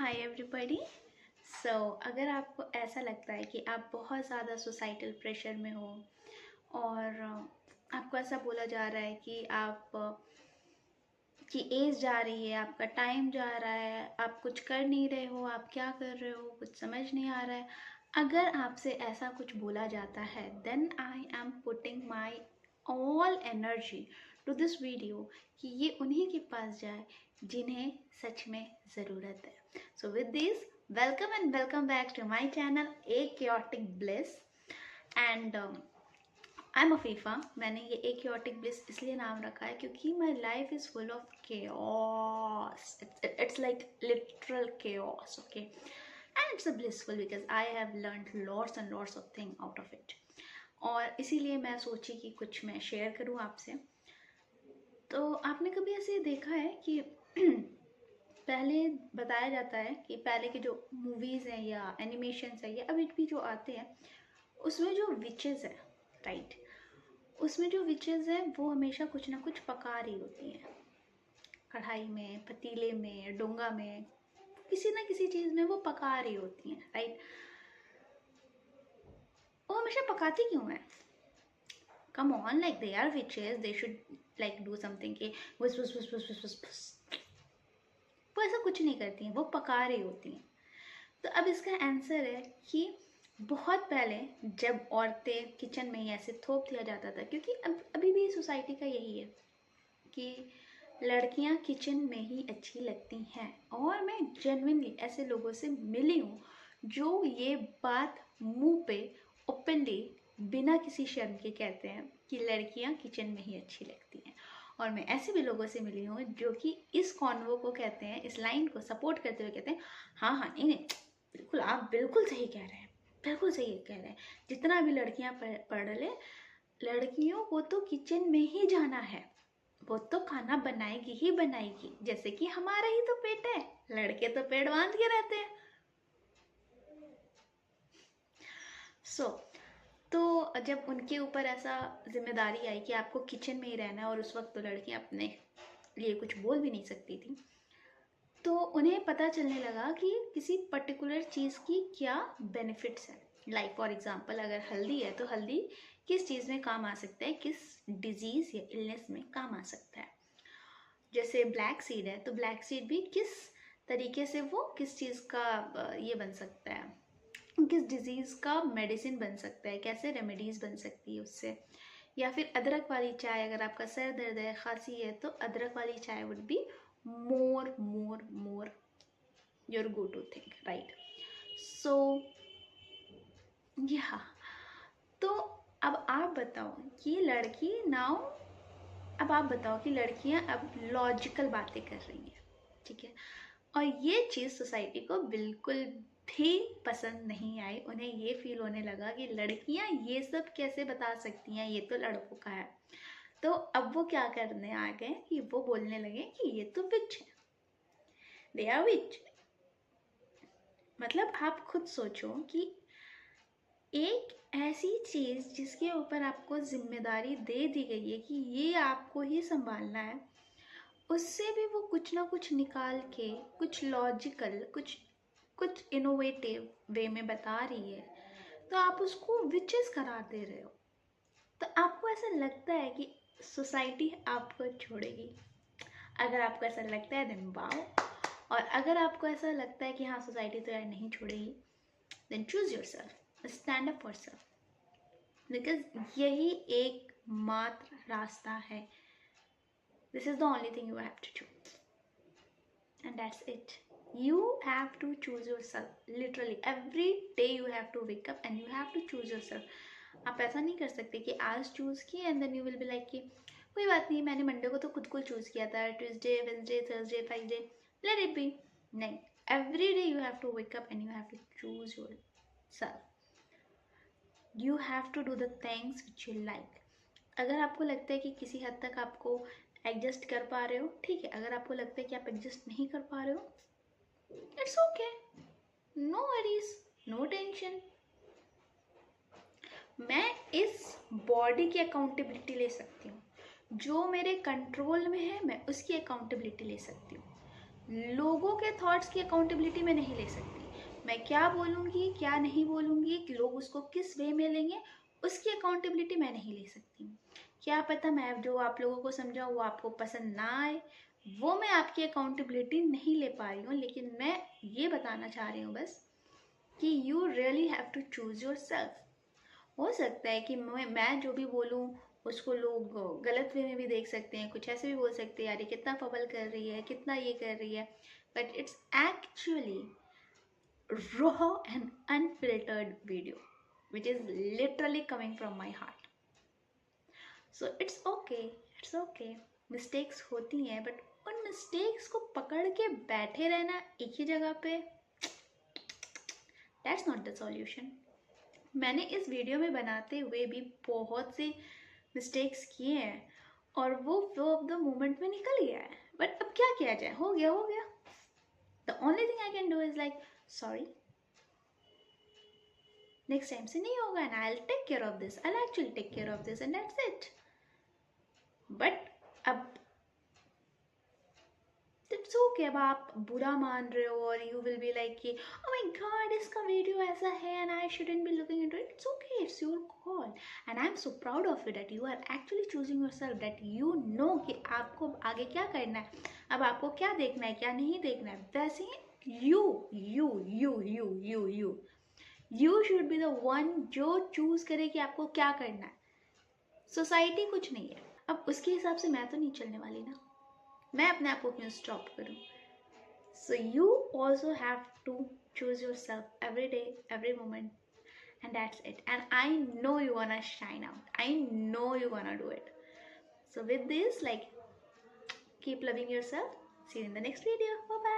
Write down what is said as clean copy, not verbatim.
Hi everybody. अगर आपको ऐसा लगता है कि आप बहुत ज़्यादा सोसाइटल प्रेशर में हो और आपको ऐसा बोला जा रहा है कि आप की एज जा रही है, आपका टाइम जा रहा है, आप कुछ कर नहीं रहे हो, आप क्या कर रहे हो कुछ समझ नहीं आ रहा है, अगर आपसे ऐसा कुछ बोला जाता है then I am putting my all energy to this video कि ये उन्हीं के पास जाए जिन्हें सच में ज़रूरत है। So with this, welcome and welcome back to my channel a chaotic bliss and I am Afifa. मैंने ये ए chaotic bliss इसलिए नाम रखा है क्योंकि my life is full of chaos. It's like literal chaos, okay? And it's a blissful because I have learned lots and lots of things out of it. और इसीलिए मैं सोची कि कुछ मैं शेयर करूँ आपसे। तो आपने कभी ऐसे देखा है कि पहले बताया जाता है कि पहले के जो मूवीज़ हैं या एनिमेशंस हैं या अभी भी जो आते हैं उसमें जो विचेस है, राइट, उसमें जो विचेस है वो हमेशा कुछ ना कुछ पका रही होती हैं, कढ़ाई में, पतीले में, डोंगा में, किसी ना किसी चीज़ में वो पका रही होती हैं, राइट। वो हमेशा पकाती क्यों है? Come on, like they are witches, they should like do something के वुस वुस वुस वुस वुस वुस वुस। वो ऐसा कुछ नहीं करती हैं, वो पका रही होती हैं। तो अब इसका आंसर है कि बहुत पहले जब औरतें किचन में ही ऐसे थोप दिया जाता था, क्योंकि अब अभी भी सोसाइटी का यही है कि लड़कियां किचन में ही अच्छी लगती हैं। और मैं जेन्युइनली ऐसे लोगों से मिली हूँ जो ये बात मुंह पे ओपनली बिना किसी शर्म के कहते हैं कि लड़कियां किचन में ही अच्छी लगती हैं। और मैं ऐसे भी लोगों से मिली हूँ जो कि इस कॉन्वो को कहते हैं, इस लाइन को सपोर्ट करते हुए कहते हैं हाँ हाँ नहीं नहीं, बिल्कुल आप बिल्कुल सही कह रहे हैं, बिल्कुल सही कह रहे हैं। जितना भी लड़कियां पढ़ ले, लड़कियों को तो किचन में ही जाना है, वो तो खाना बनाएगी ही बनाएगी। जैसे कि हमारा ही तो पेट है, लड़के तो पेट बांध के रहते हैं। तो जब उनके ऊपर ऐसा जिम्मेदारी आई कि आपको किचन में ही रहना है, और उस वक्त तो लड़कियां अपने लिए कुछ बोल भी नहीं सकती थी, तो उन्हें पता चलने लगा कि किसी पर्टिकुलर चीज़ की क्या बेनिफिट्स हैं। लाइक फॉर एग्जांपल, अगर हल्दी है तो हल्दी किस चीज़ में काम आ सकता है, किस डिजीज़ या इलनेस में काम आ सकता है। जैसे ब्लैक सीड है तो ब्लैक सीड भी किस तरीके से वो किस चीज़ का ये बन सकता है, किस डिजीज़ का मेडिसिन बन सकता है, कैसे रेमेडीज़ बन सकती है उससे। या फिर अदरक वाली चाय, अगर आपका सर दर्द है, खांसी है, तो अदरक वाली चाय would be more more more your go to thing, right. So या तो अब आप बताओ कि लड़की नाउ, अब आप बताओ कि लड़कियां अब लॉजिकल बातें कर रही हैं, ठीक है, और ये चीज़ सोसाइटी को बिल्कुल भी पसंद नहीं आई। उन्हें ये फील होने लगा कि लड़कियां ये सब कैसे बता सकती हैं, ये तो लड़कों का है। तो अब वो क्या करने आ गए कि वो बोलने लगे कि ये तो विच है, दे आर विच। मतलब आप खुद सोचो कि एक ऐसी चीज़ जिसके ऊपर आपको जिम्मेदारी दे दी गई है कि ये आपको ही संभालना है, उससे भी वो कुछ ना कुछ निकाल के कुछ लॉजिकल, कुछ कुछ इनोवेटिव वे में बता रही है, तो आप उसको विचेस करार दे रहे हो। तो आपको ऐसा लगता है कि सोसाइटी आपको छोड़ेगी? अगर आपको ऐसा लगता है देन वाओ, और अगर आपको ऐसा लगता है कि हाँ सोसाइटी तो यार नहीं छोड़ेगी, then choose yourself, stand up for self, because यही एक मात्र रास्ता है। This is the only thing you have to choose and that's it. You have to choose yourself, literally every day you have to wake up and you have to choose yourself. आप ऐसा नहीं कर सकते कि आज choose किए and then you will be like कि कोई बात नहीं, मैंने मंडे को तो खुद को चूज किया था, Tuesday, Wednesday, Thursday, Friday, let it be. नहीं, every day you have to wake up and you have to choose yourself. You have to do the things which you like. अगर आपको लगता है कि किसी हद तक आपको एडजस्ट कर पा रहे हो, ठीक है। अगर आपको लगता है कि आप एडजस्ट नहीं कर पा रहे हो, it's okay, no worries, no tension. मैं इस बॉडी की अकाउंटेबिलिटी ले सकती हूँ, जो मेरे कंट्रोल में है मैं उसकी अकाउंटेबिलिटी ले सकती हूँ। लोगों के थॉट्स की अकाउंटेबिलिटी मैं नहीं ले सकती। मैं क्या बोलूँगी क्या नहीं बोलूँगी, कि लोग उसको किस वे में लेंगे, उसकी अकाउंटेबिलिटी मैं नहीं ले सकती हूँ। क्या पता मैं जो आप लोगों को समझाऊँ वो आपको पसंद ना आए, वो मैं आपकी अकाउंटेबिलिटी नहीं ले पा रही हूँ। लेकिन मैं ये बताना चाह रही हूँ बस कि you really have to choose yourself. हो सकता है कि मैं जो भी बोलूँ उसको लोग गलत वे में भी देख सकते हैं, कुछ ऐसे भी बोल सकते हैं यार ये कितना फबल कर रही है, कितना ये कर रही है, but it's actually raw and unfiltered video which is literally coming from my heart. So it's okay, mistakes होती हैं, but उन mistakes को पकड़ के बैठे रहना एक ही जगह पे, that's not the solution. मैंने इस वीडियो में बनाते हुए भी बहुत से मिस्टेक्स किए हैं और वो फ्लो ऑफ द मोमेंट में निकल गया है, बट अब क्या किया जाए, हो गया हो गया. The only thing I can do is like sorry, next time से नहीं होगा and I will take care of this, I will actually take care of this and that's it. But अब इट्स ओके, अब आप बुरा मान रहे हो और यू विल बी लाइक कि ओ माय गॉड इसका वीडियो ऐसा है and I shouldn't be looking into it. It's okay, it's your call and I am so proud of you that you are actually choosing yourself, that you know कि आपको आगे क्या करना है, अब आपको क्या देखना है क्या नहीं देखना है. वैसे ही you you you you you you you should be the one जो चूज करे कि आपको क्या करना है. सोसाइटी कुछ नहीं है. अब उसके हिसाब से मैं तो नहीं चलने वाली ना, मैं अपने आप को क्यों स्टॉप करूं. So you also have to choose yourself every day every moment and that's it, and I know you wanna shine out, I know you wanna do it. So with this, like, keep loving yourself. See you in the next video. Bye bye.